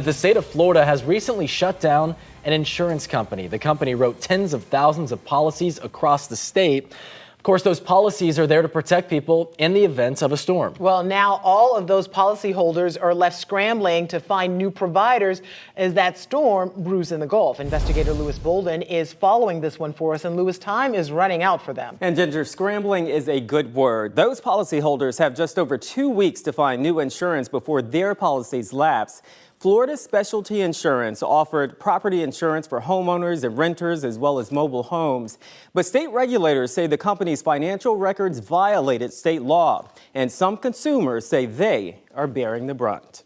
The state of Florida has recently shut down an insurance company. The company wrote tens of thousands of policies across the state. Of course, those policies are there to protect people in the event of a storm. Well, now all of those policyholders are left scrambling to find new providers as that storm brews in the Gulf. Investigator Lewis Bolden is following this one for us, and Lewis, time is running out for them. And Ginger, scrambling is a good word. Those policyholders have just over 2 weeks to find new insurance before their policies lapse. Florida Specialty Insurance offered property insurance for homeowners and renters as well as mobile homes. But state regulators say the company's financial records violated state law, and some consumers say they are bearing the brunt.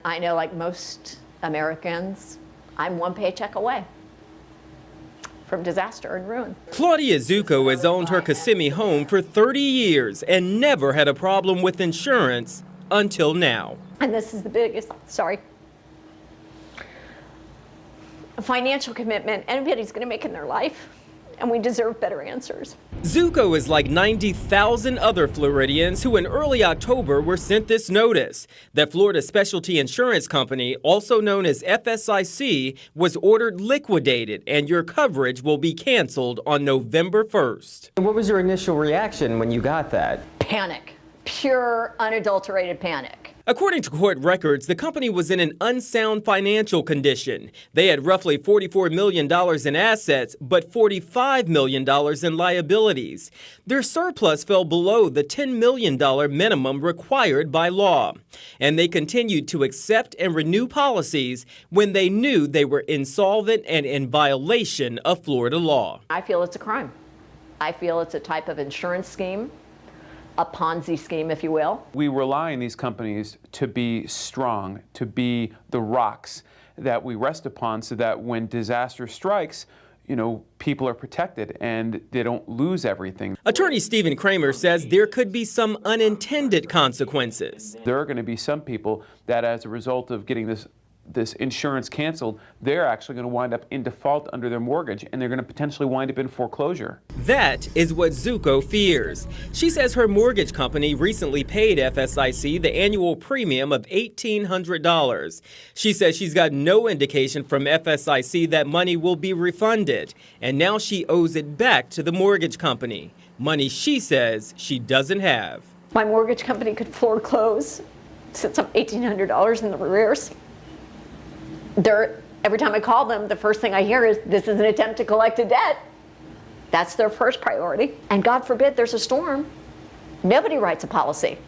I know, like most Americans, I'm one paycheck away from disaster and ruin. Claudia Zuko has owned her Kissimmee home for 30 years and never had a problem with insurance until now. And this is the biggest, financial commitment anybody's going to make in their life, and we deserve better answers. Zuko is like 90,000 other Floridians who in early October were sent this notice that Florida Specialty Insurance Company, also known as FSIC, was ordered liquidated and your coverage will be canceled on November 1st. And what was your initial reaction when you got that? Panic, pure unadulterated panic. According to court records, the company was in an unsound financial condition. They had roughly $44 million in assets, but $45 million in liabilities. Their surplus fell below the $10 million minimum required by law. And they continued to accept and renew policies when they knew they were insolvent and in violation of Florida law. I feel it's a crime. I feel it's a type of insurance scheme, a Ponzi scheme, if you will. We rely on these companies to be strong, to be the rocks that we rest upon so that when disaster strikes, people are protected and they don't lose everything. Attorney Stephen Kramer says there could be some unintended consequences. There are going to be some people that as a result of getting this insurance canceled, they're actually going to wind up in default under their mortgage, and they're going to potentially wind up in foreclosure. That is what Zuko fears. She says her mortgage company recently paid FSIC the annual premium of $1,800. She says she's got no indication from FSIC that money will be refunded, and now she owes it back to the mortgage company. Money she says she doesn't have. My mortgage company could foreclose, since I'm $1,800 in the arrears. Every time I call them, the first thing I hear is, this is an attempt to collect a debt. That's their first priority. And God forbid there's a storm. Nobody writes a policy.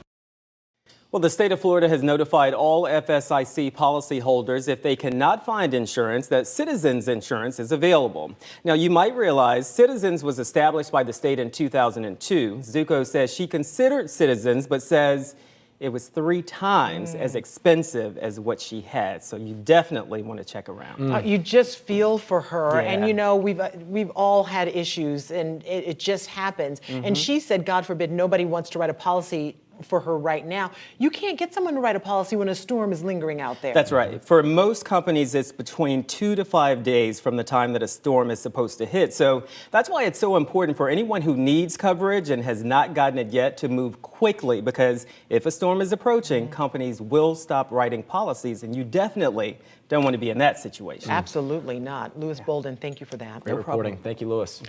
Well, the state of Florida has notified all FSIC policyholders if they cannot find insurance that Citizens Insurance is available. Now, you might realize Citizens was established by the state in 2002. Zuko says she considered Citizens, but says it was 3 times as expensive as what she had. So you definitely want to check around. You just feel for her. Yeah. And we've all had issues, and it just happens. And she said, God forbid, nobody wants to write a policy for her right now. You can't get someone to write a policy when a storm is lingering out there. That's right. For most companies, it's between 2 to 5 days from the time that a storm is supposed to hit. So that's why it's so important for anyone who needs coverage and has not gotten it yet to move quickly, because if a storm is approaching, companies will stop writing policies, and you definitely don't want to be in that situation. Absolutely not. Lewis Bolden, thank you for that. Great reporting. Thank you, Lewis.